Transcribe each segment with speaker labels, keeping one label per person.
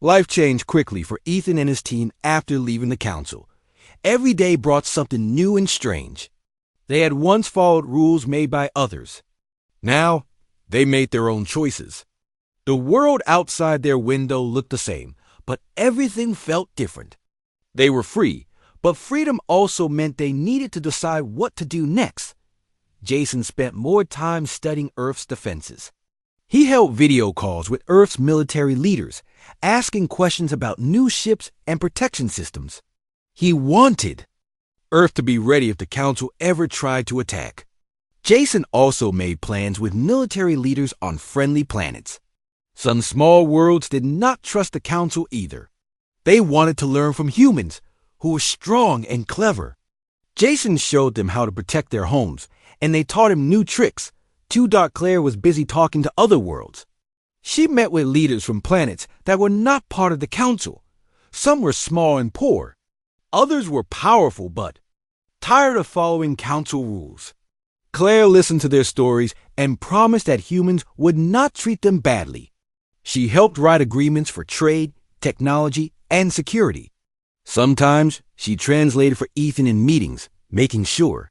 Speaker 1: Life changed quickly for Ethan and his team after leaving the council. Every day brought something new and strange. They had once followed rules made by others. Now, they made their own choices. The world outside their window looked the same, but everything felt different. They were free, but freedom also meant they needed to decide what to do next. Jason spent more time studying Earth's defenses. He held video calls with Earth's military leaders, asking questions about new ships and protection systems. He wanted Earth to be ready if the Council ever tried to attack. Jason also made plans with military leaders on friendly planets. Some small worlds did not trust the Council either. They wanted to learn from humans, who were strong and clever. Jason showed them how to protect their homes, and they taught him new tricks. Claire was busy talking to other worlds. She met with leaders from planets that were not part of the Council. Some were small and poor. Others were powerful but tired of following Council rules. Claire listened to their stories and promised that humans would not treat them badly. She helped write agreements for trade, technology, and security. Sometimes she translated for Ethan in meetings, making sure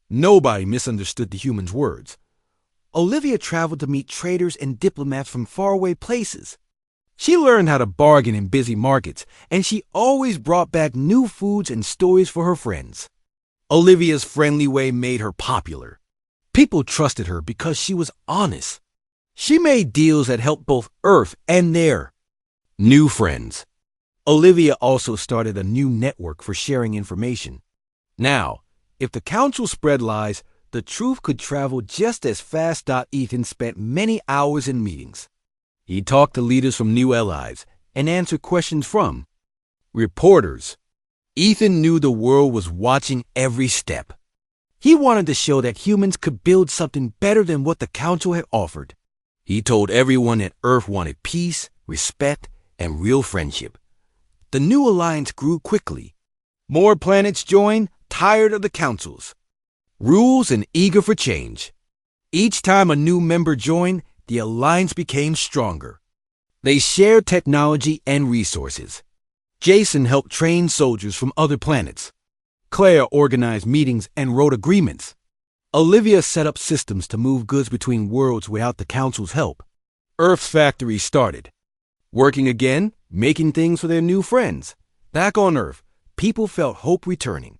Speaker 1: nobody misunderstood the humans' words. Olivia traveled to meet traders and diplomats from faraway places. She learned how to bargain in busy markets, and she always brought back new foods and stories for her friends. Olivia's friendly way made her popular. People trusted her because she was honest. She made deals that helped both Earth and their new friends. Olivia also started a new network for sharing information. Now, if the Council spread lies, the truth could travel just as fast. Ethan spent many hours in meetings. He talked to leaders from new allies and answered questions from reporters. Ethan knew the world was watching every step. He wanted to show that humans could build something better than what the Council had offered. He told everyone that Earth wanted peace, respect, and real friendship. The new alliance grew quickly. More planets joined, tired of the councils, rules, and eager for change. Each time a new member joined, the alliance became stronger. They shared technology and resources. Jason helped train soldiers from other planets. Claire organized meetings and wrote agreements. Olivia set up systems to move goods between worlds without the Council's help. Earth's factory started, working again, making things for their new friends. Back on Earth, people felt hope returning.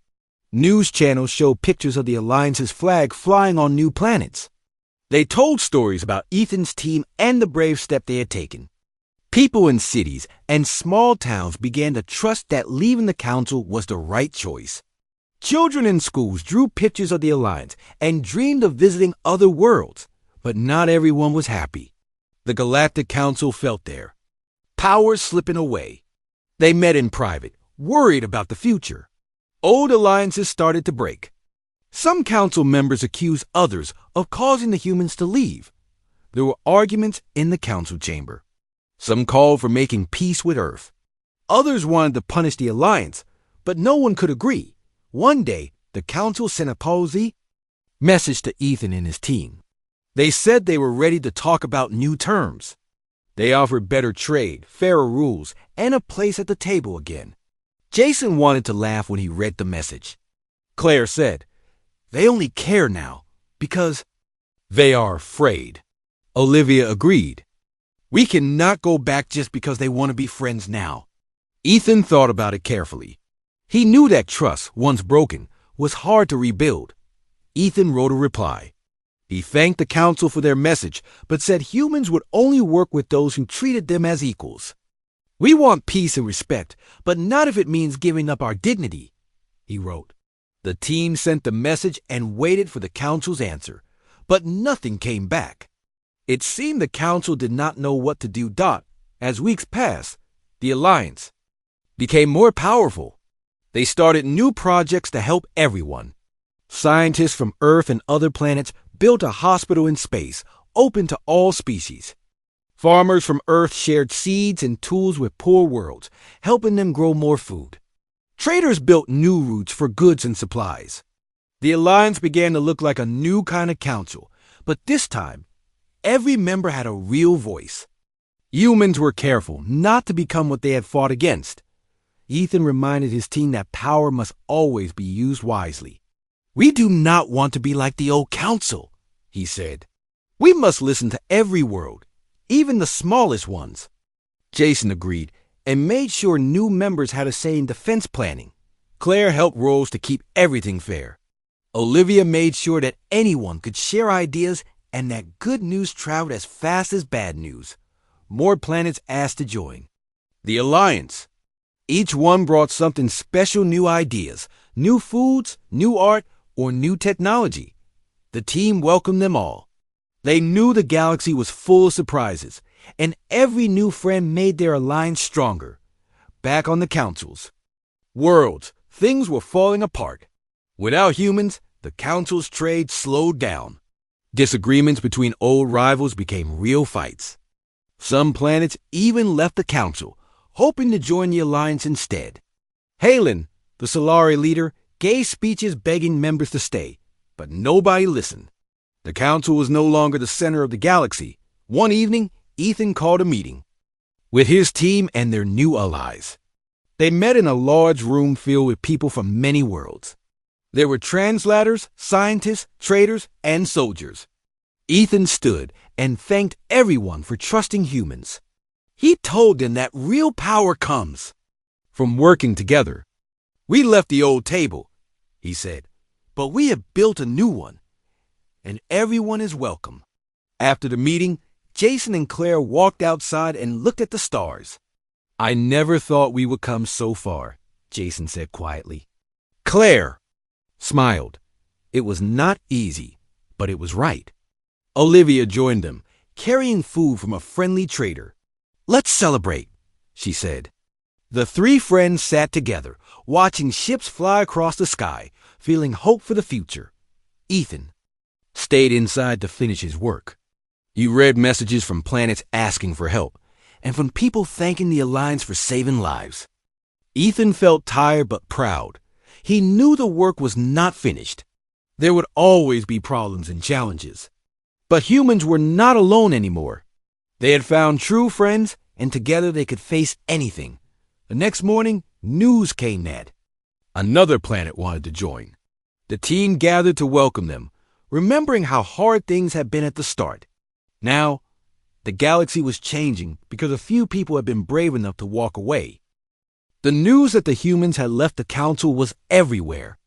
Speaker 1: News channels showed pictures of the Alliance's flag flying on new planets. They told stories about Ethan's team and the brave step they had taken. People in cities and small towns began to trust that leaving the Council was the right choice. Children in schools drew pictures of the Alliance and dreamed of visiting other worlds, but not everyone was happy. The Galactic Council felt their powers slipping away. They met in private, worried about the future. Old alliances started to break. Some council members accused others of causing the humans to leave. There were arguments in the council chamber. Some called for making peace with Earth. Others wanted to punish the alliance, but no one could agree. One day, the council sent a palsy message to Ethan and his team. They said they were ready to talk about new terms. They offered better trade, fairer rules, and a place at the table again. Jason wanted to laugh when he read the message. Claire said, "They only care now because they are afraid." Olivia agreed. "We cannot go back just because they want to be friends now." Ethan thought about it carefully. He knew that trust, once broken, was hard to rebuild. Ethan wrote a reply. He thanked the council for their message, but said humans would only work with those who treated them as equals. "We want peace and respect, but not if it means giving up our dignity," he wrote. The team sent the message and waited for the council's answer, but nothing came back. It seemed the council did not know what to do. As weeks passed, the alliance became more powerful. They started new projects to help everyone. Scientists from Earth and other planets built a hospital in space, open to all species. Farmers from Earth shared seeds and tools with poor worlds, helping them grow more food. Traders built new routes for goods and supplies. The alliance began to look like a new kind of council, but this time, every member had a real voice. Humans were careful not to become what they had fought against. Ethan reminded his team that power must always be used wisely. "We do not want to be like the old council," he said. "We must listen to every world, even the smallest ones." Jason agreed and made sure new members had a say in defense planning. Claire helped Rose to keep everything fair. Olivia made sure that anyone could share ideas and that good news traveled as fast as bad news. More planets asked to join. The Alliance. Each one brought something special, new ideas, new foods, new art, or new technology. The team welcomed them all. They knew the galaxy was full of surprises, and every new friend made their alliance stronger. Back on the councils. Worlds, things were falling apart. Without humans, the council's trade slowed down. Disagreements between old rivals became real fights. Some planets even left the council, hoping to join the alliance instead. Halen, the Solari leader, gave speeches begging members to stay, but nobody listened. The council was no longer the center of the galaxy. One evening, Ethan called a meeting with his team and their new allies. They met in a large room filled with people from many worlds. There were translators, scientists, traders, and soldiers. Ethan stood and thanked everyone for trusting humans. He told them that real power comes from working together. "We left the old table," he said, "but we have built a new one, and everyone is welcome." After the meeting, Jason and Claire walked outside and looked at the stars. "I never thought we would come so far," Jason said quietly. Claire smiled. It was not easy, but it was right. Olivia joined them, carrying food from a friendly trader. "Let's celebrate," she said. The three friends sat together, watching ships fly across the sky, feeling hope for the future. Ethan stayed inside to finish his work. He read messages from planets asking for help, and from people thanking the Alliance for saving lives. Ethan felt tired but proud. He knew the work was not finished. There would always be problems and challenges. But humans were not alone anymore. They had found true friends, and together they could face anything. The next morning, news came that another planet wanted to join. The team gathered to welcome them, remembering how hard things had been at the start. Now, the galaxy was changing because a few people had been brave enough to walk away. The news that the humans had left the council was everywhere.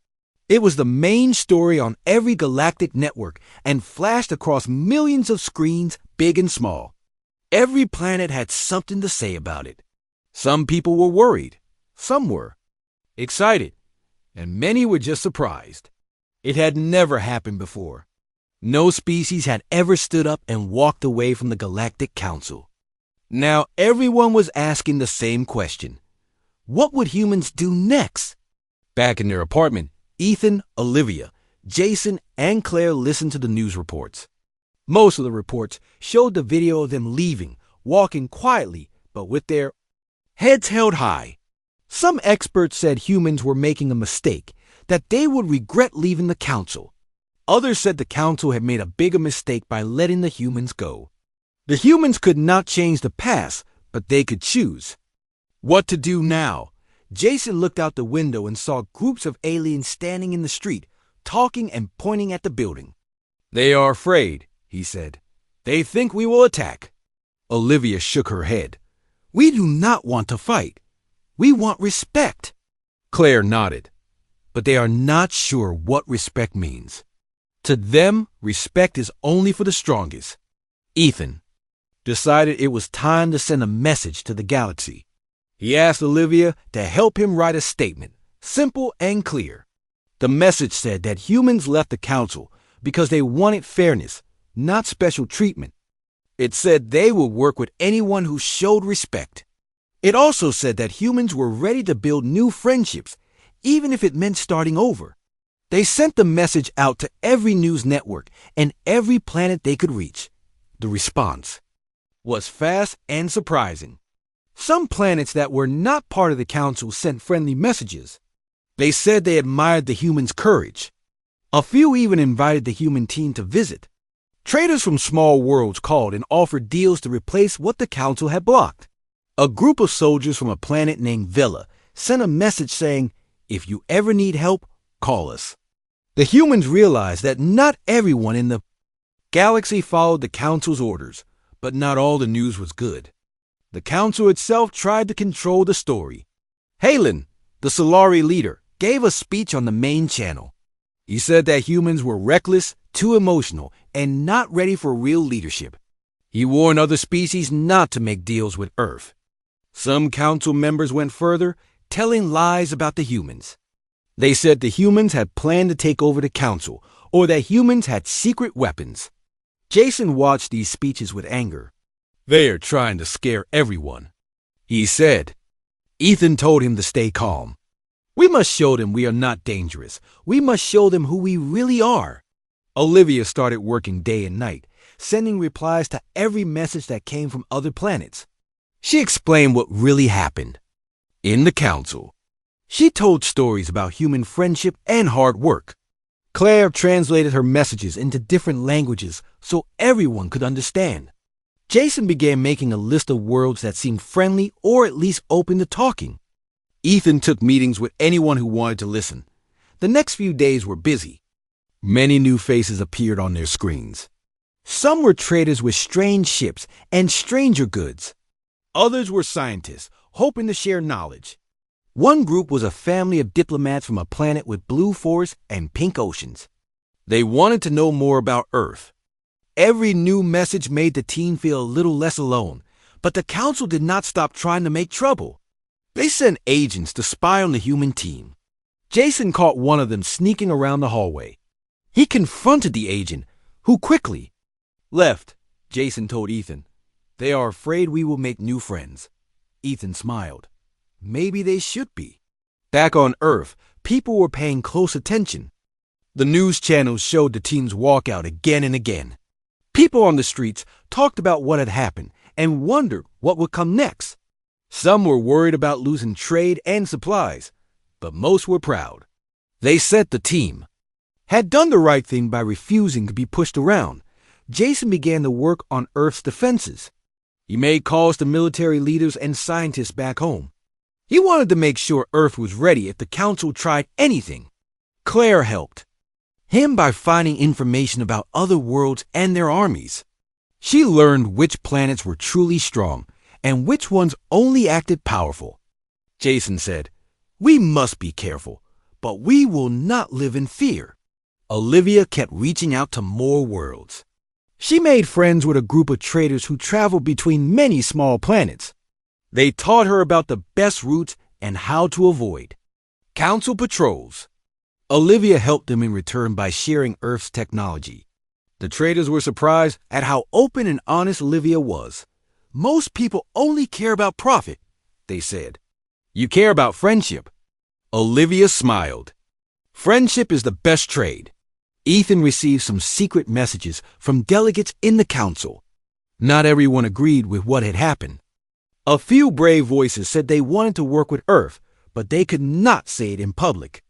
Speaker 1: It was the main story on every galactic network and flashed across millions of screens, big and small. Every planet had something to say about it. Some people were worried, some were excited, and many were just surprised. It had never happened before. No species had ever stood up and walked away from the Galactic Council. Now everyone was asking the same question. What would humans do next? Back in their apartment, Ethan, Olivia, Jason, and Claire listened to the news reports. Most of the reports showed the video of them leaving, walking quietly, but with their heads held high. Some experts said humans were making a mistake, that they would regret leaving the council. Others said the council had made a bigger mistake by letting the humans go. The humans could not change the past, but they could choose what to do now. Jason looked out the window and saw groups of aliens standing in the street, talking and pointing at the building. "They are afraid," he said. "They think we will attack." Olivia shook her head. "We do not want to fight. We want respect." Claire nodded. But they are not sure what respect means. To them, respect is only for the strongest. Ethan decided it was time to send a message to the galaxy. He asked Olivia to help him write a statement, simple and clear. The message said that humans left the council because they wanted fairness, not special treatment. It said they would work with anyone who showed respect. It also said that humans were ready to build new friendships, even if it meant starting over. They sent the message out to every news network and every planet they could reach. The response was fast and surprising. Some planets that were not part of the council sent friendly messages. They said they admired the humans' courage. A few even invited the human team to visit. Traders from small worlds called and offered deals to replace what the council had blocked. A group of soldiers from a planet named Vela sent a message saying, "If you ever need help, call us." The humans realized that not everyone in the galaxy followed the council's orders, but not all the news was good. The council itself tried to control the story. Halen, the Solari leader, gave a speech on the main channel. He said that humans were reckless, too emotional, and not ready for real leadership. He warned other species not to make deals with Earth. Some council members went further, telling lies about the humans. They said the humans had planned to take over the council, or that humans had secret weapons. Jason watched these speeches with anger. They are trying to scare everyone, he said. Ethan told him to stay calm. We must show them we are not dangerous. We must show them who we really are. Olivia started working day and night, sending replies to every message that came from other planets. She explained what really happened in the council. She told stories about human friendship and hard work. Claire translated her messages into different languages so everyone could understand. Jason began making a list of worlds that seemed friendly or at least open to talking. Ethan took meetings with anyone who wanted to listen. The next few days were busy. Many new faces appeared on their screens. Some were traders with strange ships and stranger goods. Others were scientists, hoping to share knowledge. One group was a family of diplomats from a planet with blue forests and pink oceans. They wanted to know more about Earth. Every new message made the team feel a little less alone, but the council did not stop trying to make trouble. They sent agents to spy on the human team. Jason caught one of them sneaking around the hallway. He confronted the agent, who quickly left. Jason told Ethan, "They are afraid we will make new friends." Ethan smiled. Maybe they should be. Back on Earth, people were paying close attention. The news channels showed the team's walkout again and again. People on the streets talked about what had happened and wondered what would come next. Some were worried about losing trade and supplies, but most were proud. They said the team had done the right thing by refusing to be pushed around. Jason began to work on Earth's defenses. He made calls to military leaders and scientists back home. He wanted to make sure Earth was ready if the council tried anything. Claire helped him by finding information about other worlds and their armies. She learned which planets were truly strong and which ones only acted powerful. Jason said, "We must be careful, but we will not live in fear." Olivia kept reaching out to more worlds. She made friends with a group of traders who traveled between many small planets. They taught her about the best routes and how to avoid council patrols. Olivia helped them in return by sharing Earth's technology. The traders were surprised at how open and honest Olivia was. "Most people only care about profit," they said. "You care about friendship." Olivia smiled. "Friendship is the best trade." Ethan received some secret messages from delegates in the council. Not everyone agreed with what had happened. A few brave voices said they wanted to work with Earth, but they could not say it in public.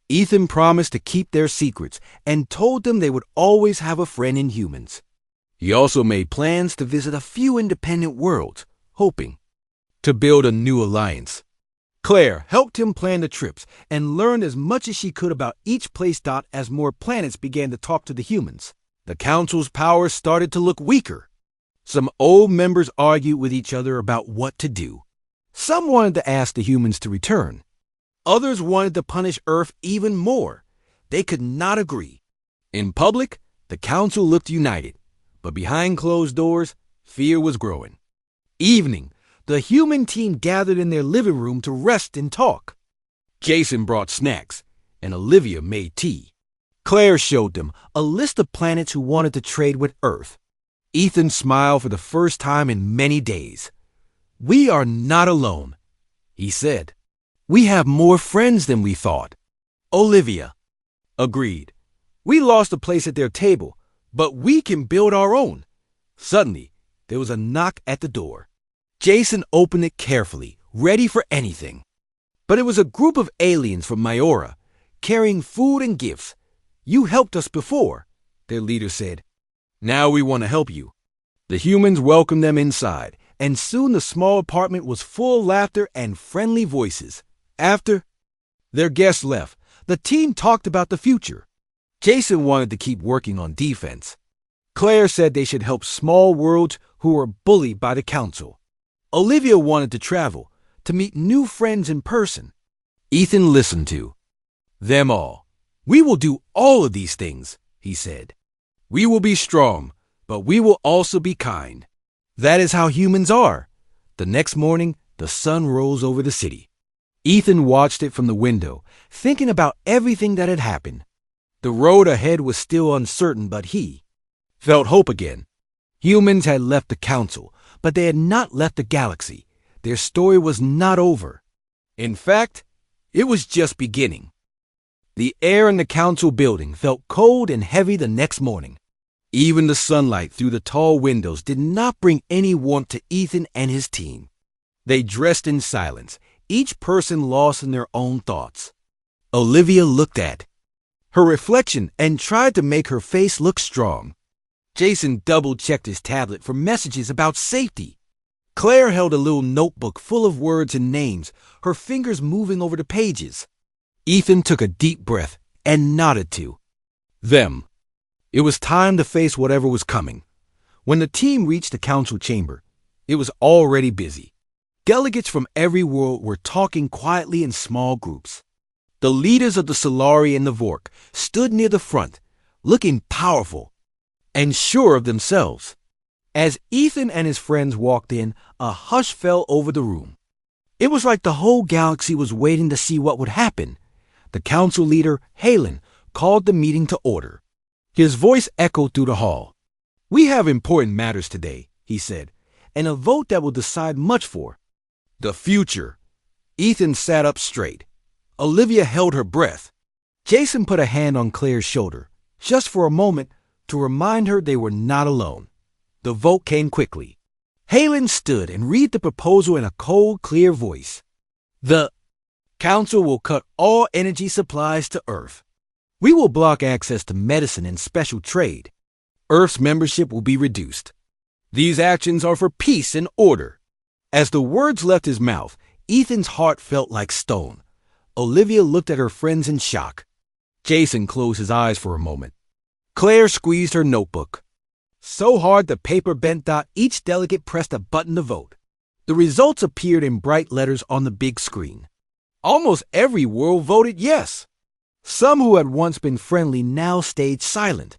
Speaker 1: Ethan promised to keep their secrets and told them they would always have a friend in humans. He also made plans to visit a few independent worlds, hoping to build a new alliance. Claire helped him plan the trips and learned as much as she could about each place. As more planets began to talk to the humans, the council's power started to look weaker. Some old members argued with each other about what to do. Some wanted to ask the humans to return. Others wanted to punish Earth even more. They could not agree. In public, the council looked united, but behind closed doors, fear was growing. Evening, the human team gathered in their living room to rest and talk. Jason brought snacks, and Olivia made tea. Claire showed them a list of planets who wanted to trade with Earth. Ethan smiled for the first time in many days. "We are not alone," he said. "We have more friends than we thought." Olivia agreed. "We lost a place at their table, but we can build our own." Suddenly, there was a knock at the door. Jason opened it carefully, ready for anything. But it was a group of aliens from Myora, carrying food and gifts. "You helped us before," their leader said. Now we want to help you." The humans welcomed them inside, and soon the small apartment was full of laughter and friendly voices. After their guests left, the team talked about the future. Jason wanted to keep working on defense. Claire said they should help small worlds who were bullied by the council. Olivia wanted to travel, to meet new friends in person. Ethan listened to them all. "We will do all of these things," he said. "We will be strong, but we will also be kind. That is how humans are." The next morning, the sun rose over the city. Ethan watched it from the window, thinking about everything that had happened. The road ahead was still uncertain, but he felt hope again. Humans had left the council, but they had not left the galaxy. Their story was not over. In fact, it was just beginning. The air in the council building felt cold and heavy the next morning. Even the sunlight through the tall windows did not bring any warmth to Ethan and his team. They dressed in silence, each person lost in their own thoughts. Olivia looked at her reflection and tried to make her face look strong. Jason double-checked his tablet for messages about safety. Claire held a little notebook full of words and names, her fingers moving over the pages. Ethan took a deep breath and nodded to them. It was time to face whatever was coming. When the team reached the council chamber, it was already busy. Delegates from every world were talking quietly in small groups. The leaders of the Solari and the Vork stood near the front, looking powerful and sure of themselves. As Ethan and his friends walked in, a hush fell over the room. It was like the whole galaxy was waiting to see what would happen. The council leader, Halen, called the meeting to order. His voice echoed through the hall. "We have important matters today," he said, "and a vote that will decide much for the future." Ethan sat up straight. Olivia held her breath. Jason put a hand on Claire's shoulder, just for a moment, to remind her they were not alone. The vote came quickly. Halen stood and read the proposal in a cold, clear voice. "The Council will cut all energy supplies to Earth. We will block access to medicine and special trade. Earth's membership will be reduced. These actions are for peace and order." As the words left his mouth, Ethan's heart felt like stone. Olivia looked at her friends in shock. Jason closed his eyes for a moment. Claire squeezed her notebook so hard the paper bent. Each delegate pressed a button to vote. The results appeared in bright letters on the big screen. Almost every world voted yes. Some who had once been friendly now stayed silent.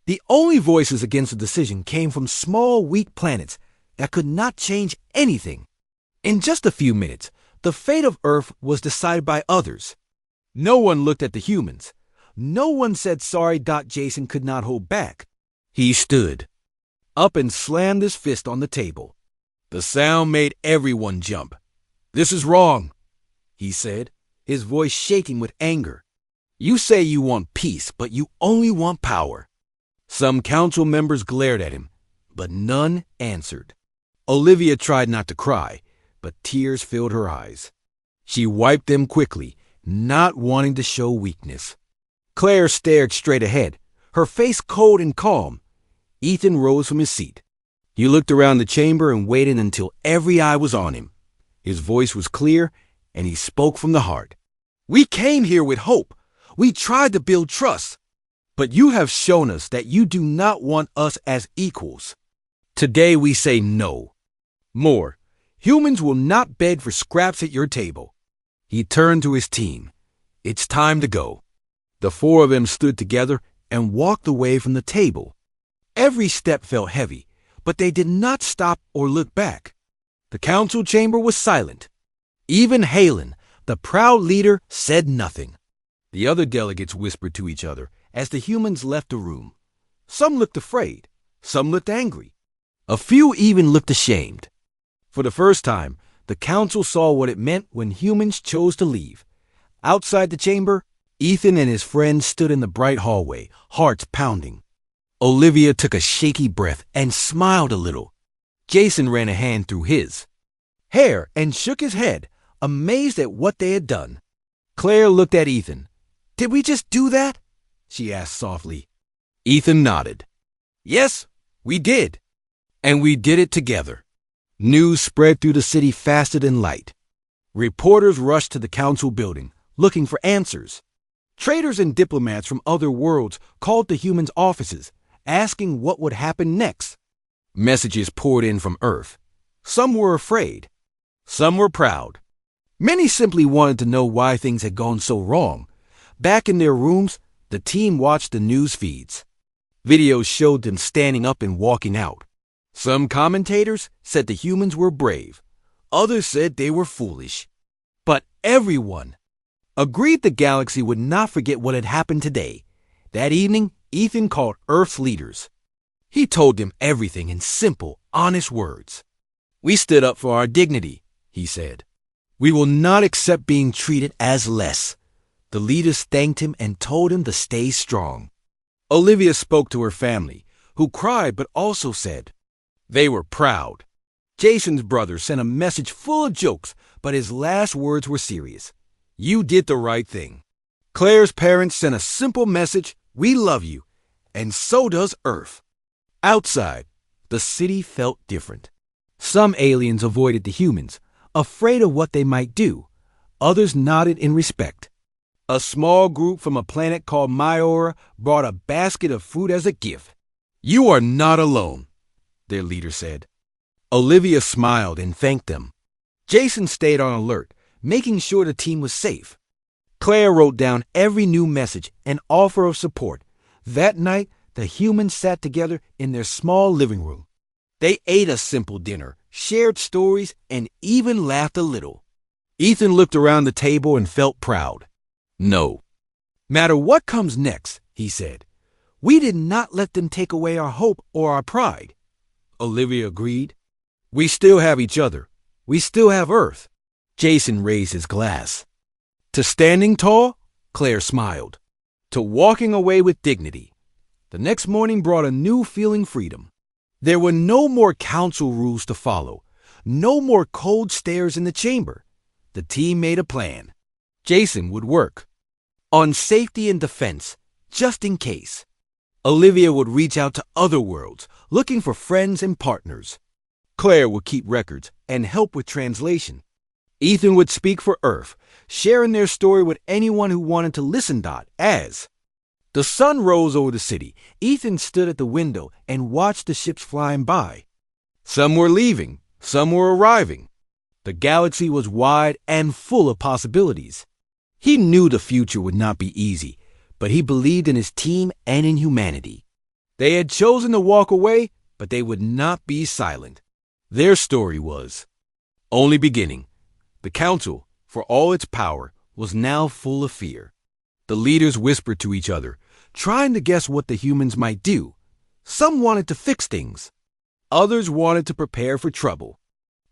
Speaker 1: The only voices against the decision came from small, weak planets that could not change anything. In just a few minutes, the fate of Earth was decided by others. No one looked at the humans. No one said sorry. Jason could not hold back. He stood up and slammed his fist on the table. The sound made everyone jump. "This is wrong," he said, his voice shaking with anger. "You say you want peace, but you only want power." Some council members glared at him, but none answered. Olivia tried not to cry, but tears filled her eyes. She wiped them quickly, not wanting to show weakness. Claire stared straight ahead, her face cold and calm. Ethan rose from his seat. He looked around the chamber and waited until every eye was on him. His voice was clear, and he spoke from the heart. "We came here with hope. We tried to build trust. But you have shown us that you do not want us as equals. Today we say no. More, humans will not beg for scraps at your table." He turned to his team. "It's time to go." The four of them stood together and walked away from the table. Every step felt heavy, but they did not stop or look back. The council chamber was silent. Even Halen, the proud leader, said nothing. The other delegates whispered to each other as the humans left the room. Some looked afraid, some looked angry. A few even looked ashamed. For the first time, the council saw what it meant when humans chose to leave. Outside the chamber, Ethan and his friends stood in the bright hallway, hearts pounding. Olivia took a shaky breath and smiled a little. Jason ran a hand through his hair and shook his head, amazed at what they had done. Claire looked at Ethan. "Did we just do that?" she asked softly. Ethan nodded. Yes, we did. And we did it together. News spread through the city faster than light. Reporters rushed to the council building, looking for answers. Traders and diplomats from other worlds called the humans' offices, asking what would happen next. Messages poured in from Earth. Some were afraid. Some were proud. Many simply wanted to know why things had gone so wrong. Back in their rooms, the team watched the news feeds. Videos showed them standing up and walking out. Some commentators said the humans were brave. Others said they were foolish. But everyone agreed the galaxy would not forget what had happened today. That evening, Ethan called Earth's leaders. He told them everything in simple, honest words. "We stood up for our dignity," he said. "We will not accept being treated as less." The leaders thanked him and told him to stay strong. Olivia spoke to her family, who cried but also said they were proud. Jason's brother sent a message full of jokes, but his last words were serious. "You did the right thing." Claire's parents sent a simple message, "We love you," and so does Earth. Outside, the city felt different. Some aliens avoided the humans, afraid of what they might do. Others nodded in respect. A small group from a planet called Myora brought a basket of food as a gift. "You are not alone," their leader said. Olivia smiled and thanked them. Jason stayed on alert, making sure the team was safe. Claire wrote down every new message and offer of support. That night, the humans sat together in their small living room. They ate a simple dinner, shared stories, and even laughed a little. Ethan looked around the table and felt proud. "No matter what comes next," he said, "we did not let them take away our hope or our pride." Olivia agreed. "We still have each other. We still have Earth." Jason raised his glass. To standing tall, Claire smiled. To walking away with dignity. The next morning brought a new feeling freedom. There were no more council rules to follow. No more cold stares in the chamber. The team made a plan. Jason would work on safety and defense, just in case. Olivia would reach out to other worlds, looking for friends and partners. Claire would keep records and help with translation. Ethan would speak for Earth, sharing their story with anyone who wanted to listen. As the sun rose over the city, Ethan stood at the window and watched the ships flying by. Some were leaving, some were arriving. The galaxy was wide and full of possibilities. He knew the future would not be easy, but he believed in his team and in humanity. They had chosen to walk away, but they would not be silent. Their story was only beginning. The council, for all its power, was now full of fear. The leaders whispered to each other, trying to guess what the humans might do. Some wanted to fix things. Others wanted to prepare for trouble.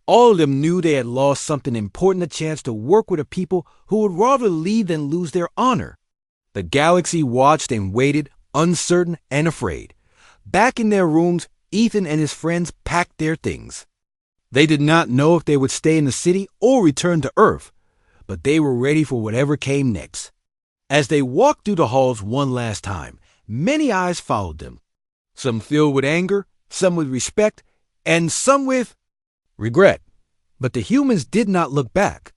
Speaker 1: All of them knew they had lost something important, a chance to work with a people who would rather leave than lose their honor. The galaxy watched and waited, uncertain and afraid. Back in their rooms, Ethan and his friends packed their things. They did not know if they would stay in the city or return to Earth, but they were ready for whatever came next. As they walked through the halls one last time, many eyes followed them. Some filled with anger, some with respect, and some with regret. But the humans did not look back.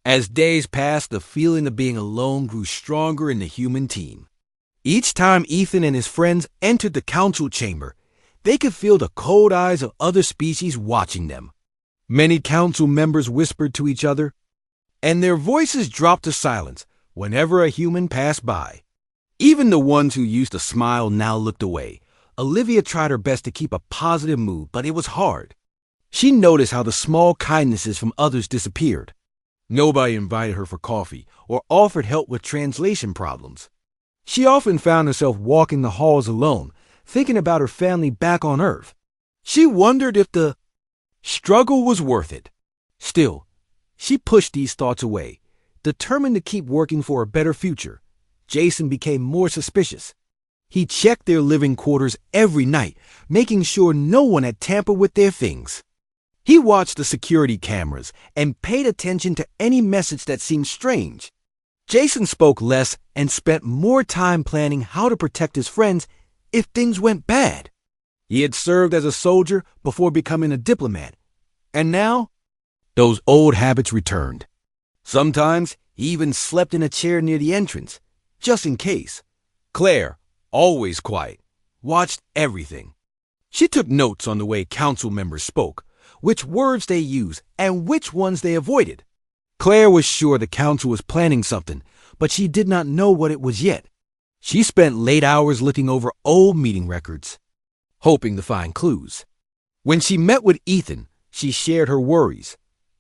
Speaker 1: As days passed, the feeling of being alone grew stronger in the human team. Each time Ethan and his friends entered the council chamber, they could feel the cold eyes of other species watching them. Many council members whispered to each other, and their voices dropped to silence whenever a human passed by. Even the ones who used to smile now looked away. Olivia tried her best to keep a positive mood, but it was hard. She noticed how the small kindnesses from others disappeared. Nobody invited her for coffee or offered help with translation problems. She often found herself walking the halls alone, thinking about her family back on Earth. She wondered if the struggle was worth it. Still, she pushed these thoughts away, determined to keep working for a better future. Jason became more suspicious. He checked their living quarters every night, making sure no one had tampered with their things. He watched the security cameras and paid attention to any message that seemed strange. Jason spoke less and spent more time planning how to protect his friends if things went bad. He had served as a soldier before becoming a diplomat, and now those old habits returned. Sometimes he even slept in a chair near the entrance, just in case. Claire, always quiet, watched everything. She took notes on the way council members spoke, which words they used, and which ones they avoided. Claire was sure the council was planning something, but she did not know what it was yet. She spent late hours looking over old meeting records, hoping to find clues. When she met with Ethan, she shared her worries.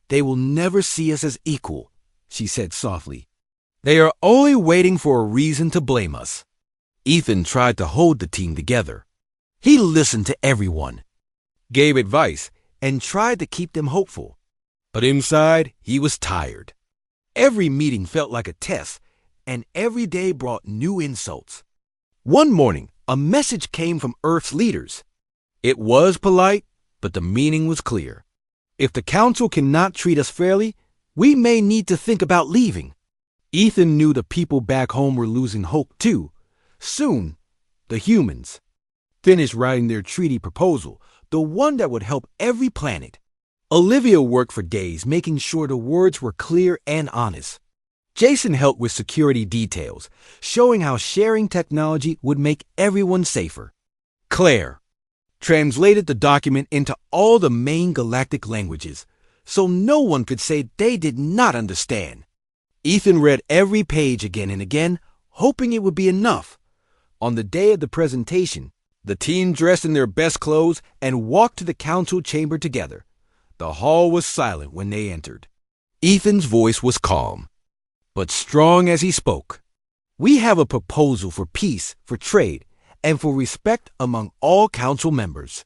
Speaker 1: "They will never see us as equal," she said softly. "They are only waiting for a reason to blame us." Ethan tried to hold the team together. He listened to everyone, gave advice, and tried to keep them hopeful. But inside, he was tired. Every meeting felt like a test, and every day brought new insults. One morning, a message came from Earth's leaders. It was polite, but the meaning was clear. If the council cannot treat us fairly, we may need to think about leaving. Ethan knew the people back home were losing hope too. Soon, the humans finished writing their treaty proposal, the one that would help every planet. Olivia worked for days making sure the words were clear and honest. Jason helped with security details, showing how sharing technology would make everyone safer. Claire translated the document into all the main galactic languages, so no one could say they did not understand. Ethan read every page again and again, hoping it would be enough. On the day of the presentation, the team dressed in their best clothes and walked to the council chamber together. The hall was silent when they entered. Ethan's voice was calm, but strong as he spoke. "We have a proposal for peace, for trade, and for respect among all council members.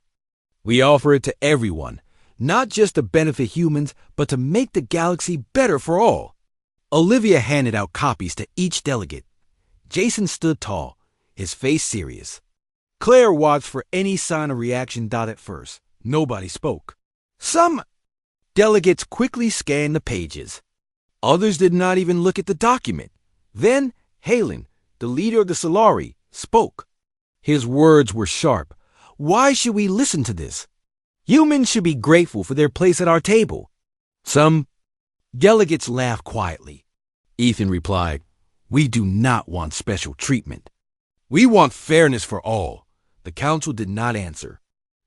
Speaker 1: We offer it to everyone, not just to benefit humans, but to make the galaxy better for all." Olivia handed out copies to each delegate. Jason stood tall, his face serious. Claire watched for any sign of reaction. At first, nobody spoke. Some delegates quickly scanned the pages. Others did not even look at the document. Then, Halen, the leader of the Solari, spoke. His words were sharp. "Why should we listen to this? Humans should be grateful for their place at our table." Some delegates laughed quietly. Ethan replied, "We do not want special treatment. We want fairness for all." The council did not answer.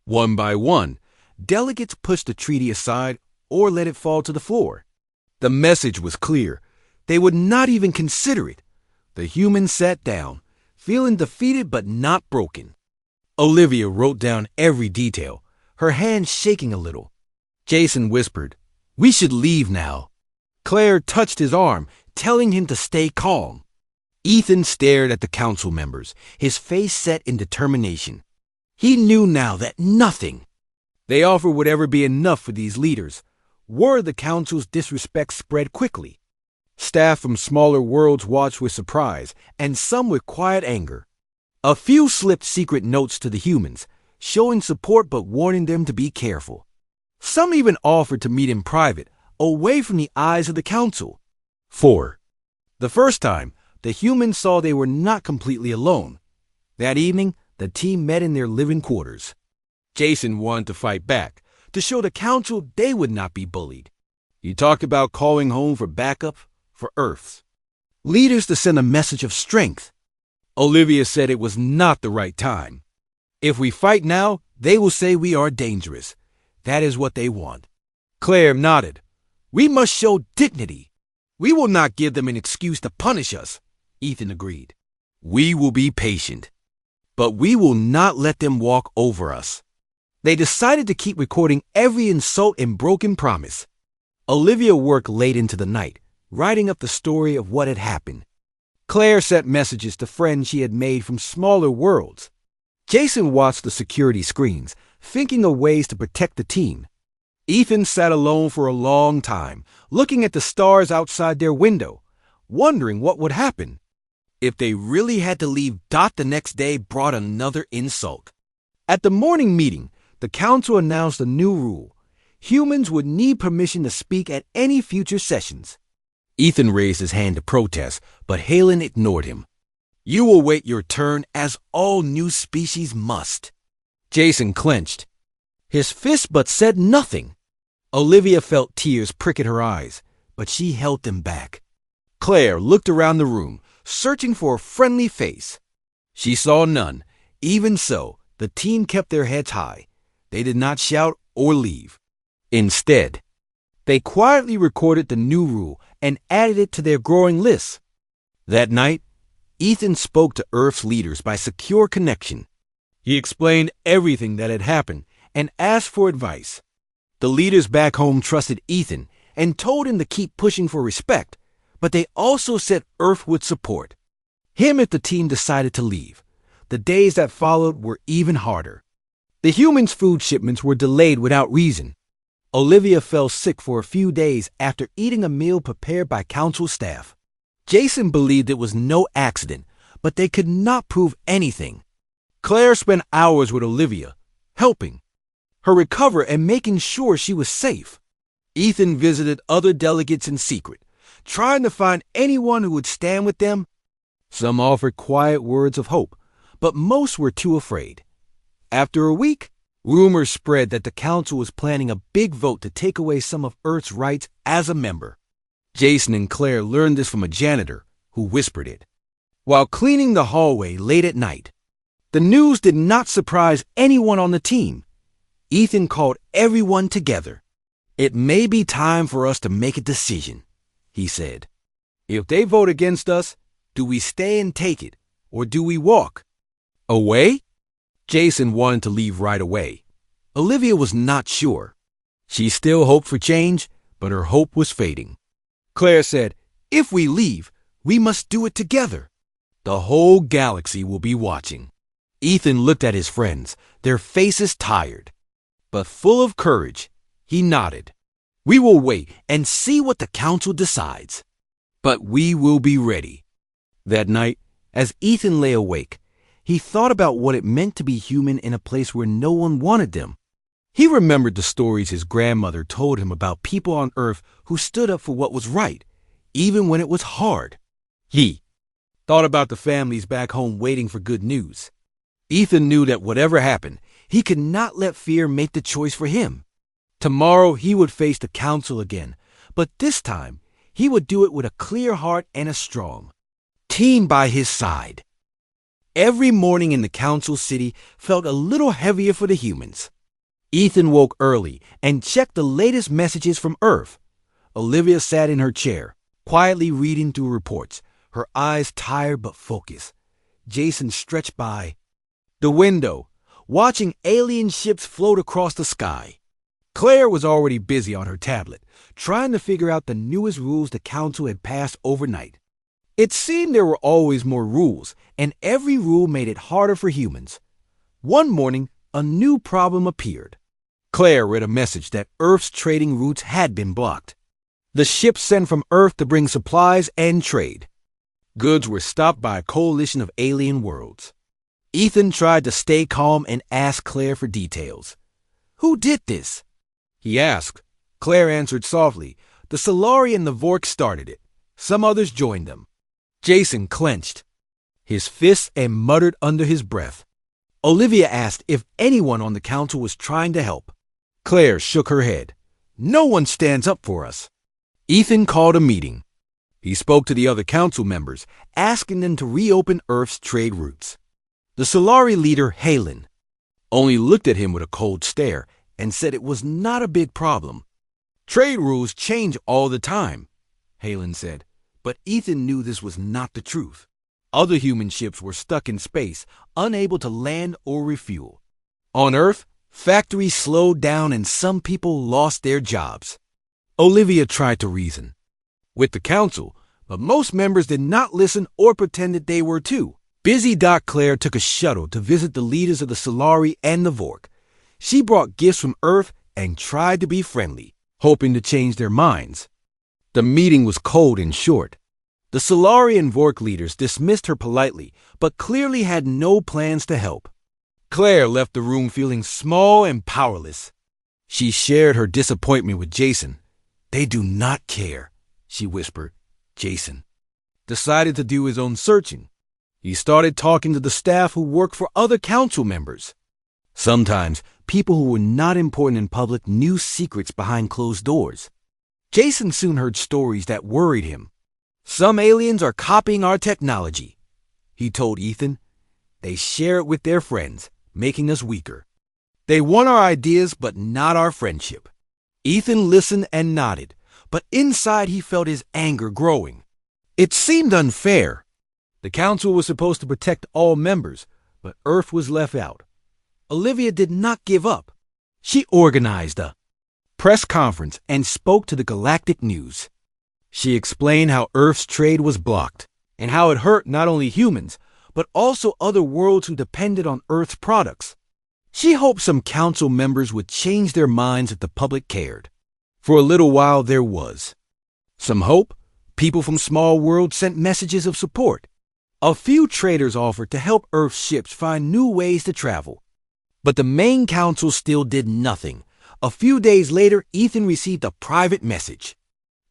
Speaker 1: One by one, delegates pushed the treaty aside or let it fall to the floor. The message was clear. They would not even consider it. The humans sat down, feeling defeated but not broken. Olivia wrote down every detail, her hands shaking a little. Jason whispered, "We should leave now." Claire touched his arm, telling him to stay calm. Ethan stared at the council members, his face set in determination. He knew now that nothing they offered would ever be enough for these leaders. Word of the council's disrespect spread quickly. Staff from smaller worlds watched with surprise, and some with quiet anger. A few slipped secret notes to the humans, showing support but warning them to be careful. Some even offered to meet in private, away from the eyes of the council. 4. The first time, the humans saw they were not completely alone. That evening, the team met in their living quarters. Jason wanted to fight back, to show the council they would not be bullied. He talked about calling home for backup for Earths, leaders to send a message of strength. Olivia said it was not the right time. "If we fight now, they will say we are dangerous. That is what they want." Claire nodded. "We must show dignity. We will not give them an excuse to punish us." Ethan agreed. "We will be patient, but we will not let them walk over us." They decided to keep recording every insult and broken promise. Olivia worked late into the night, writing up the story of what had happened. Claire sent messages to friends she had made from smaller worlds. Jason watched the security screens, thinking of ways to protect the team. Ethan sat alone for a long time, looking at the stars outside their window, wondering what would happen. If they really had to leave, the next day brought another insult. At the morning meeting, the council announced a new rule. Humans would need permission to speak at any future sessions. Ethan raised his hand to protest, but Halen ignored him. "You will wait your turn, as all new species must." Jason clenched his fist but said nothing. Olivia felt tears prick at her eyes, but she held them back. Claire looked around the room, searching for a friendly face. She saw none. Even so, the team kept their heads high. They did not shout or leave. Instead, they quietly recorded the new rule and added it to their growing list. That night, Ethan spoke to Earth's leaders by secure connection. He explained everything that had happened and asked for advice. The leaders back home trusted Ethan and told him to keep pushing for respect, but they also said Earth would support him if the team decided to leave. The days that followed were even harder. The humans' food shipments were delayed without reason. Olivia fell sick for a few days after eating a meal prepared by council staff. Jason believed it was no accident, but they could not prove anything. Claire spent hours with Olivia, helping her recover and making sure she was safe. Ethan visited other delegates in secret, trying to find anyone who would stand with them. Some offered quiet words of hope, but most were too afraid. After a week, rumors spread that the council was planning a big vote to take away some of Earth's rights as a member. Jason and Claire learned this from a janitor who whispered it while cleaning the hallway late at night. The news did not surprise anyone on the team. Ethan called everyone together. "It may be time for us to make a decision," he said. "If they vote against us, do we stay and take it, or do we walk away?" Jason wanted to leave right away. Olivia was not sure. She still hoped for change, but her hope was fading. Claire said, "If we leave, we must do it together. The whole galaxy will be watching." Ethan looked at his friends, their faces tired, but full of courage. He nodded. "We will wait and see what the council decides. But we will be ready." That night, as Ethan lay awake, he thought about what it meant to be human in a place where no one wanted them. He remembered the stories his grandmother told him about people on Earth who stood up for what was right, even when it was hard. He thought about the families back home waiting for good news. Ethan knew that whatever happened, he could not let fear make the choice for him. Tomorrow he would face the council again, but this time he would do it with a clear heart and a strong team by his side. Every morning in the council city felt a little heavier for the humans. Ethan woke early and checked the latest messages from Earth. Olivia sat in her chair, quietly reading through reports, her eyes tired but focused. Jason stretched by the window, watching alien ships float across the sky. Claire was already busy on her tablet, trying to figure out the newest rules the council had passed overnight. It seemed there were always more rules, and every rule made it harder for humans. One morning, a new problem appeared. Claire read a message that Earth's trading routes had been blocked. The ships sent from Earth to bring supplies and trade. Goods were stopped by a coalition of alien worlds. Ethan tried to stay calm and asked Claire for details. "Who did this?" he asked. Claire answered softly. "The Solari and the Vork started it. Some others joined them." Jason clenched his fists and muttered under his breath. Olivia asked if anyone on the council was trying to help. Claire shook her head. "No one stands up for us." Ethan called a meeting. He spoke to the other council members, asking them to reopen Earth's trade routes. The Solari leader, Halen, only looked at him with a cold stare and said it was not a big problem. "Trade rules change all the time," Halen said, but Ethan knew this was not the truth. Other human ships were stuck in space, unable to land or refuel. On Earth, factories slowed down and some people lost their jobs. Olivia tried to reason with the council, but most members did not listen or pretended they were too. Busy Claire took a shuttle to visit the leaders of the Solari and the Vork. She brought gifts from Earth and tried to be friendly, hoping to change their minds. The meeting was cold and short. The Solari and Vork leaders dismissed her politely, but clearly had no plans to help. Claire left the room feeling small and powerless. She shared her disappointment with Jason. "They do not care," she whispered. Jason decided to do his own searching. He started talking to the staff who worked for other council members. Sometimes, people who were not important in public knew secrets behind closed doors. Jason soon heard stories that worried him. "Some aliens are copying our technology," he told Ethan. "They share it with their friends, making us weaker. They want our ideas, but not our friendship." Ethan listened and nodded, but inside he felt his anger growing. It seemed unfair. The council was supposed to protect all members, but Earth was left out. Olivia did not give up. She organized a press conference and spoke to the Galactic News. She explained how Earth's trade was blocked and how it hurt not only humans, but also other worlds who depended on Earth's products. She hoped some council members would change their minds if the public cared. For a little while there was some hope. People from small worlds sent messages of support. A few traders offered to help Earth's ships find new ways to travel. But the main council still did nothing. A few days later, Ethan received a private message.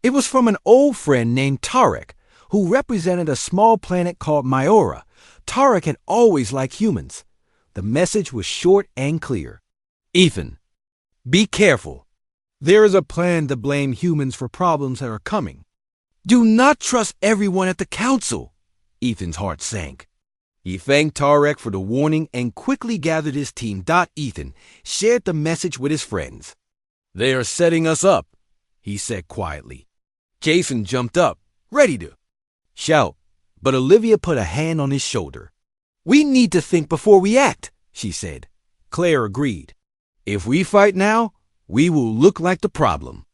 Speaker 1: It was from an old friend named Tarek, who represented a small planet called Myora. Tarek had always liked humans. The message was short and clear. "Ethan, be careful. There is a plan to blame humans for problems that are coming. Do not trust everyone at the council." Ethan's heart sank. He thanked Tarek for the warning and quickly gathered his team. Ethan shared the message with his friends. "They are setting us up," he said quietly. Jason jumped up, ready to shout, but Olivia put a hand on his shoulder. "We need to think before we act," she said. Claire agreed. "If we fight now, we will look like the problem."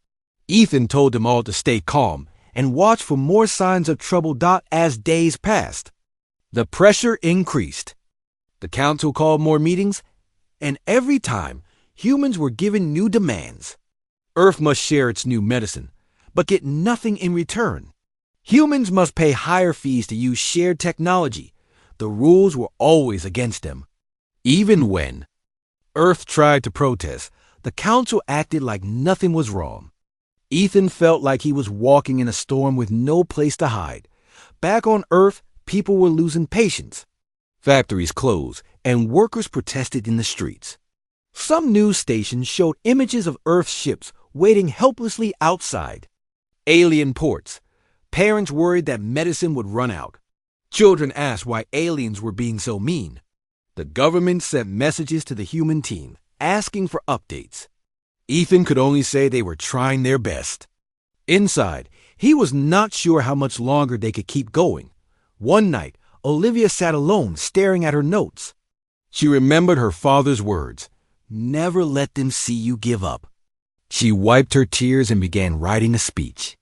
Speaker 1: Ethan told them all to stay calm and watch for more signs of trouble. As days passed, the pressure increased. The council called more meetings, and every time, humans were given new demands. Earth must share its new medicine, but get nothing in return. Humans must pay higher fees to use shared technology. The rules were always against them. Even when Earth tried to protest, the council acted like nothing was wrong. Ethan felt like he was walking in a storm with no place to hide. Back on Earth, people were losing patience. Factories closed, and workers protested in the streets. Some news stations showed images of Earth's ships waiting helplessly outside. Alien ports. Parents worried that medicine would run out. Children asked why aliens were being so mean. The government sent messages to the human team, asking for updates. Ethan could only say they were trying their best. Inside, he was not sure how much longer they could keep going. One night, Olivia sat alone, staring at her notes. She remembered her father's words, "Never let them see you give up." She wiped her tears and began writing a speech.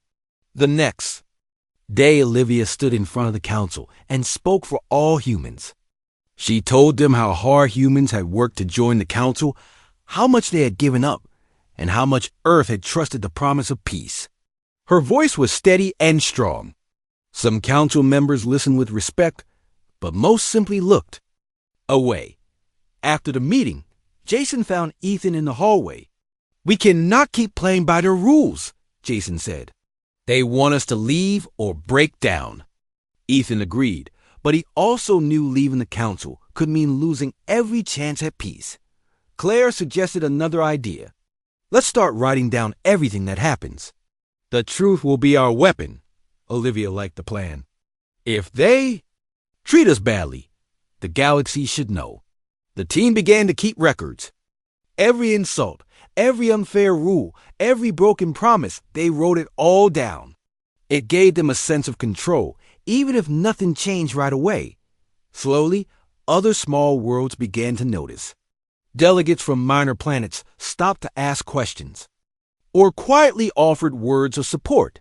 Speaker 1: The next day, Olivia stood in front of the council and spoke for all humans. She told them how hard humans had worked to join the council, how much they had given up, and how much Earth had trusted the promise of peace. Her voice was steady and strong. Some council members listened with respect, but most simply looked away. After the meeting, Jason found Ethan in the hallway. "We cannot keep playing by their rules," Jason said. "They want us to leave or break down." Ethan agreed, but he also knew leaving the council could mean losing every chance at peace. Claire suggested another idea. "Let's start writing down everything that happens. The truth will be our weapon." Olivia liked the plan. "If they treat us badly, the galaxy should know." The team began to keep records. Every insult, every unfair rule, every broken promise, they wrote it all down. It gave them a sense of control, even if nothing changed right away. Slowly, other small worlds began to notice. Delegates from minor planets stopped to ask questions, or quietly offered words of support.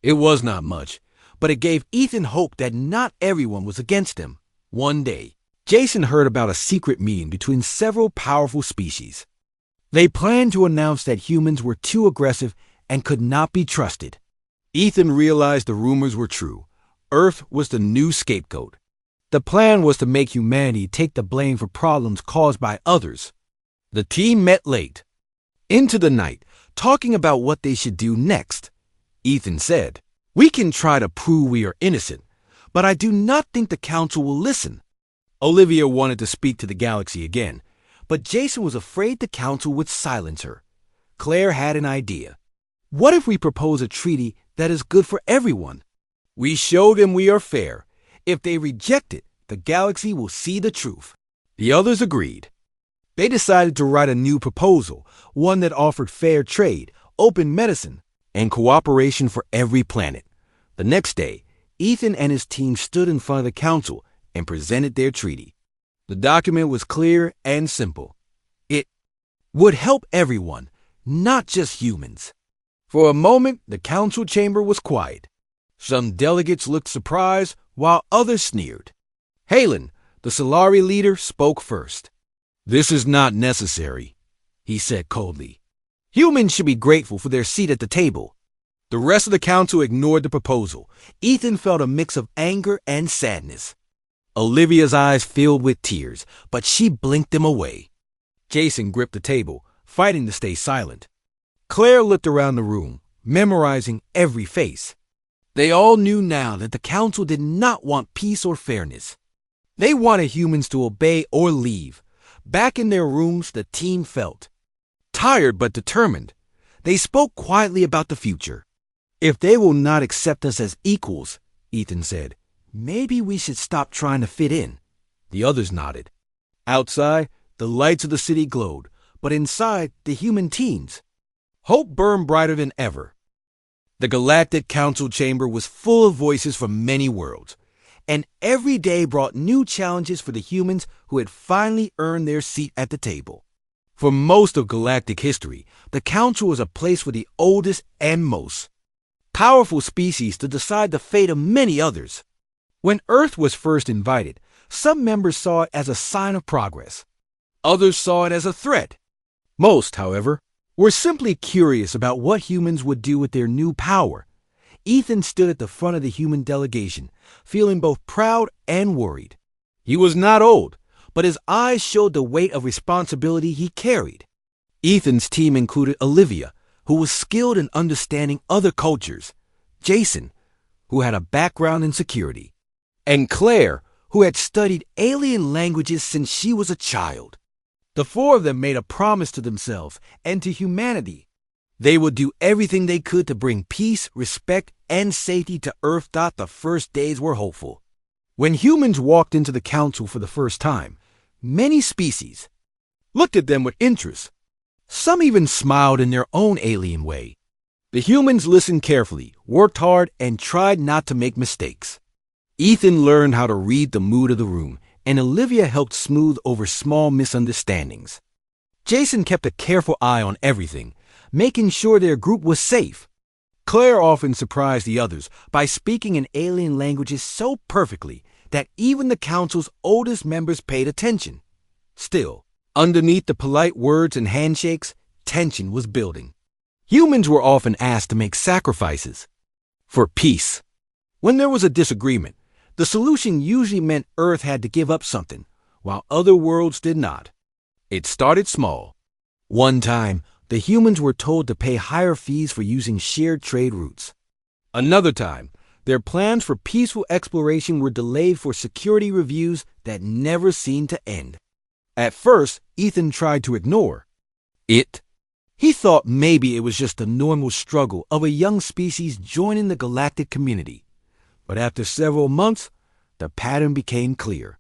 Speaker 1: It was not much, but it gave Ethan hope that not everyone was against him. One day, Jason heard about a secret meeting between several powerful species. They planned to announce that humans were too aggressive and could not be trusted. Ethan realized the rumors were true. Earth was the new scapegoat. The plan was to make humanity take the blame for problems caused by others. The team met late, into the night, talking about what they should do next. Ethan said, "We can try to prove we are innocent, but I do not think the council will listen." Olivia wanted to speak to the galaxy again, But Jason was afraid the council would silence her. Claire had an idea. What if we propose a treaty that is good for everyone? We show them we are fair. If they reject it, the galaxy will see the truth. The others agreed. They decided to write a new proposal, one that offered fair trade, open medicine, and cooperation for every planet. The next day, Ethan and his team stood in front of the council and presented their treaty. The document was clear and simple. It would help everyone, not just humans. For a moment, the council chamber was quiet. Some delegates looked surprised, while others sneered. Halen, the Solari leader, spoke first. "This is not necessary," he said coldly. "Humans should be grateful for their seat at the table." The rest of the council ignored the proposal. Ethan felt a mix of anger and sadness. Olivia's eyes filled with tears, but she blinked them away. Jason gripped the table, fighting to stay silent. Claire looked around the room, memorizing every face. They all knew now that the council did not want peace or fairness. They wanted humans to obey or leave. Back in their rooms, the team felt tired but determined. They spoke quietly about the future. "If they will not accept us as equals," Ethan said, "maybe we should stop trying to fit in." The others nodded. Outside, the lights of the city glowed, but inside, the human teams. Hope burned brighter than ever. The Galactic Council chamber was full of voices from many worlds, and every day brought new challenges for the humans who had finally earned their seat at the table. For most of galactic history, the Council was a place for the oldest and most powerful species to decide the fate of many others. When Earth was first invited, some members saw it as a sign of progress. Others saw it as a threat. Most, however, were simply curious about what humans would do with their new power. Ethan stood at the front of the human delegation, feeling both proud and worried. He was not old, but his eyes showed the weight of responsibility he carried. Ethan's team included Olivia, who was skilled in understanding other cultures, Jason, who had a background in security, and Claire, who had studied alien languages since she was a child. The four of them made a promise to themselves and to humanity. They would do everything they could to bring peace, respect, and safety to Earth. The first days were hopeful. When humans walked into the council for the first time, many species looked at them with interest. Some even smiled in their own alien way. The humans listened carefully, worked hard, and tried not to make mistakes. Ethan learned how to read the mood of the room, and Olivia helped smooth over small misunderstandings. Jason kept a careful eye on everything, making sure their group was safe. Claire often surprised the others by speaking in alien languages so perfectly that even the council's oldest members paid attention. Still, underneath the polite words and handshakes, tension was building. Humans were often asked to make sacrifices for peace. When there was a disagreement, the solution usually meant Earth had to give up something, while other worlds did not. It started small. One time, the humans were told to pay higher fees for using shared trade routes. Another time, their plans for peaceful exploration were delayed for security reviews that never seemed to end. At first, Ethan tried to ignore it. He thought maybe it was just a normal struggle of a young species joining the galactic community. But after several months, the pattern became clear.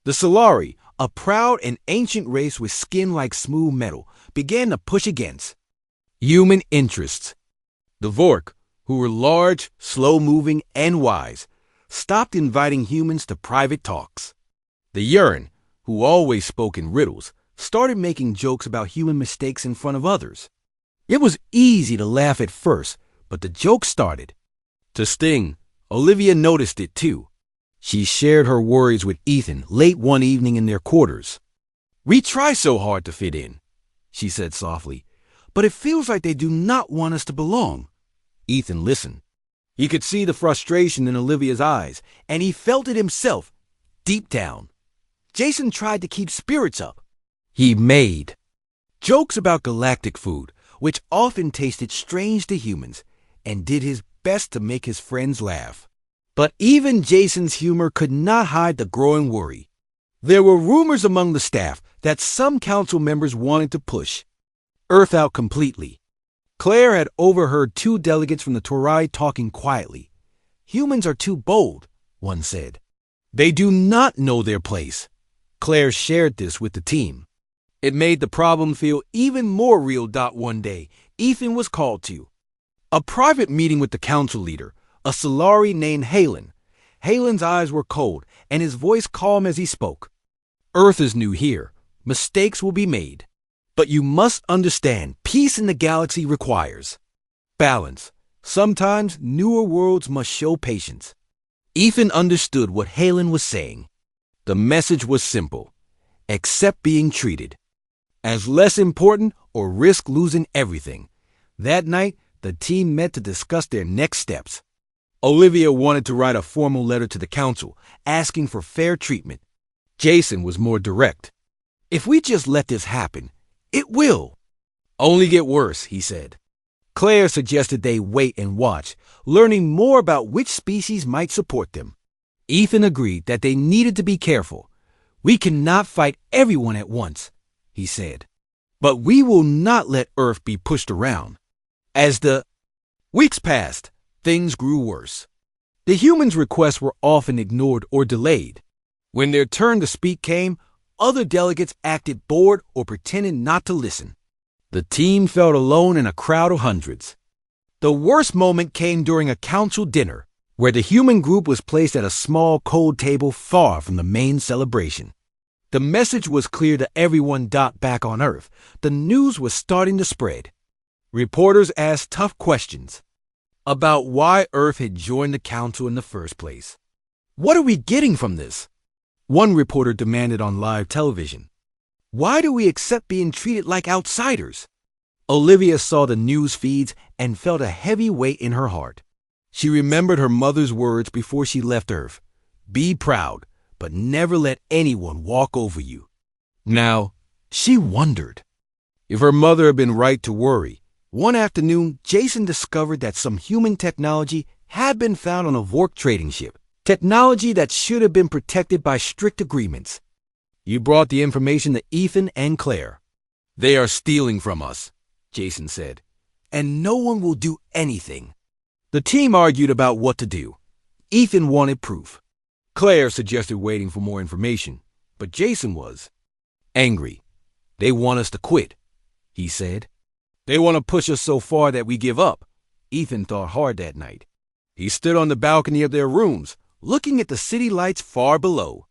Speaker 1: The Solari, a proud and ancient race with skin like smooth metal, began to push against human interests. The Vork, who were large, slow-moving, and wise, stopped inviting humans to private talks. The Urine, who always spoke in riddles, started making jokes about human mistakes in front of others. It was easy to laugh at first, but the joke started to sting. Olivia noticed it too. She shared her worries with Ethan late one evening in their quarters. "We try so hard to fit in," she said softly, "but it feels like they do not want us to belong." Ethan listened. He could see the frustration in Olivia's eyes, and he felt it himself, deep down. Jason tried to keep spirits up. He made jokes about galactic food, which often tasted strange to humans, and did his best to make his friends laugh. But even Jason's humor could not hide the growing worry. There were rumors among the staff that some council members wanted to push Earth out completely. Claire had overheard two delegates from the Torai talking quietly. Humans are too bold, one said. They do not know their place. Claire shared this with the team. It made the problem feel even more real. One day, Ethan was called to a private meeting with the council leader, a Solari named Halen. Halen's eyes were cold and his voice calm as he spoke. Earth is new here. Mistakes will be made. But you must understand, peace in the galaxy requires balance. Sometimes newer worlds must show patience. Ethan understood what Halen was saying. The message was simple. Accept being treated as less important or risk losing everything. That night, the team met to discuss their next steps. Olivia wanted to write a formal letter to the council, asking for fair treatment. Jason was more direct. If we just let this happen, it will only get worse, he said. Claire suggested they wait and watch, learning more about which species might support them. Ethan agreed that they needed to be careful. We cannot fight everyone at once, he said. But we will not let Earth be pushed around. As the weeks passed, things grew worse. The humans' requests were often ignored or delayed. When their turn to speak came, other delegates acted bored or pretended not to listen. The team felt alone in a crowd of hundreds. The worst moment came during a council dinner, where the human group was placed at a small cold table far from the main celebration. The message was clear to everyone. Back on Earth, the news was starting to spread. Reporters asked tough questions about why Earth had joined the council in the first place. What are we getting from this? One reporter demanded on live television. Why do we accept being treated like outsiders? Olivia saw the news feeds and felt a heavy weight in her heart. She remembered her mother's words before she left Earth. Be proud, but never let anyone walk over you. Now, she wondered if her mother had been right to worry. One afternoon, Jason discovered that some human technology had been found on a Vork trading ship. Technology that should have been protected by strict agreements. You brought the information to Ethan and Claire. They are stealing from us, Jason said, and no one will do anything. The team argued about what to do. Ethan wanted proof. Claire suggested waiting for more information, but Jason was angry. They want us to quit, he said. They want to push us so far that we give up. Ethan thought hard that night. He stood on the balcony of their rooms, looking at the city lights far below.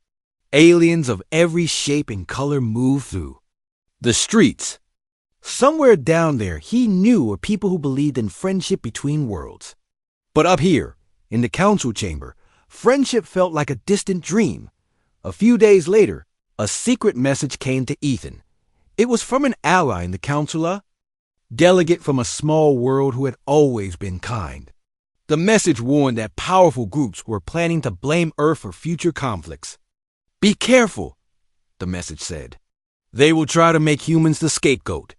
Speaker 1: Aliens of every shape and color moved through the streets. Somewhere down there, he knew were people who believed in friendship between worlds. But up here, in the council chamber, friendship felt like a distant dream. A few days later, a secret message came to Ethan. It was from an ally in the council, a delegate from a small world who had always been kind. The message warned that powerful groups were planning to blame Earth for future conflicts. Be careful, the message said. They will try to make humans the scapegoat.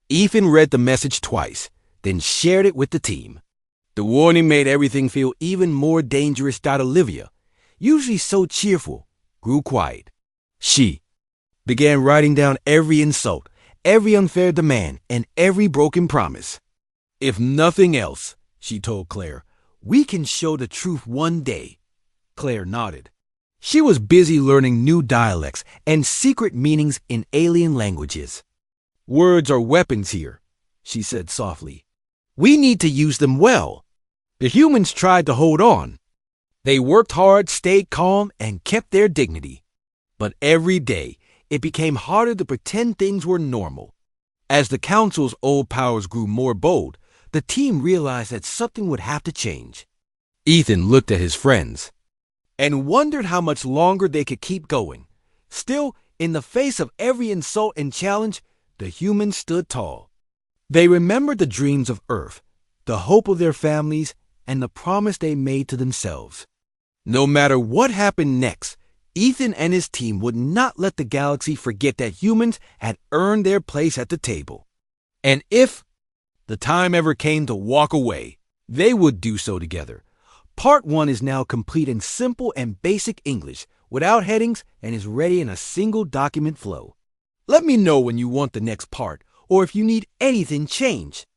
Speaker 1: Ethan read the message twice, then shared it with the team. The warning made everything feel even more dangerous. Olivia, usually so cheerful, grew quiet. She began writing down every insult, every unfair demand, and every broken promise. If nothing else, she told Claire, we can show the truth one day. Claire nodded. She was busy learning new dialects and secret meanings in alien languages. Words are weapons here, she said softly. We need to use them well. The humans tried to hold on. They worked hard, stayed calm, and kept their dignity. But every day, it became harder to pretend things were normal. As the council's old powers grew more bold, the team realized that something would have to change. Ethan looked at his friends and wondered how much longer they could keep going. Still, in the face of every insult and challenge, the humans stood tall. They remembered the dreams of Earth, the hope of their families, and the promise they made to themselves. No matter what happened next, Ethan and his team would not let the galaxy forget that humans had earned their place at the table. And if the time ever came to walk away, they would do so together. Part 1 is now complete in simple and basic English, without headings, and is ready in a single document flow. Let me know when you want the next part or if you need anything changed.